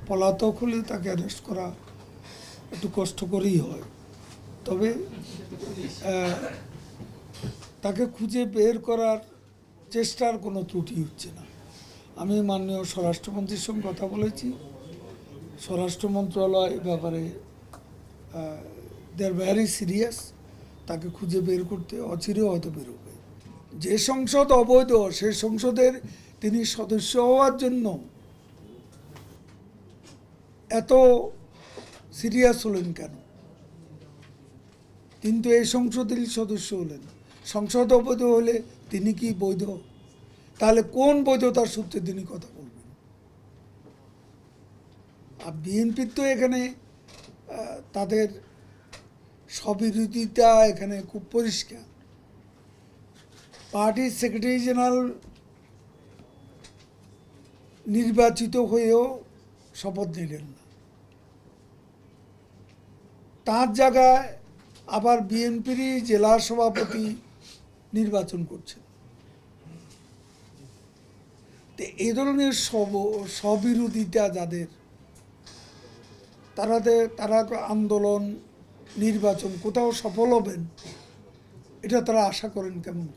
পলাতক হলে তাকে অ্যারেস্ট করা একটু কষ্টকরই হয়। তবে তাকে খুঁজে বের করার চেষ্টার কোনো ত্রুটি হচ্ছে না। আমি মাননীয় স্বরাষ্ট্রমন্ত্রীর সঙ্গে কথা বলেছি। স্বরাষ্ট্র মন্ত্রণালয় এ ব্যাপারে দে আর ভেরি সিরিয়াস। তাকে খুঁজে বের করতে অচিরে হয়তো বেরোবে। যে সংসদ অবৈধ সে সংসদের তিনি সদস্য হওয়ার জন্য এত সিরিয়াস হলেন কেন? কিন্তু এই সংসদেরই সদস্য হলেন। সংসদ অবৈধ হলে তিনি কি বৈধ? তাহলে কোন বৈধতার সূত্রে তিনি কথা বলবেন? আর বিএনপির তো এখানে তাদের স্ববিরোধিতা এখানে খুব পরিষ্কার। পার্টির সেক্রেটারি জেনারেল নির্বাচিত হয়েও শপথ নিলেন না, তার জায়গায় আবার বিএনপিরই জেলা সভাপতি নির্বাচন করছেন। তো এই ধরনের স্ববিরোধিতা যাদের, তারা তো আন্দোলন নির্বাচন কোথাও সফল হবেন এটা তারা আশা করেন কেমন?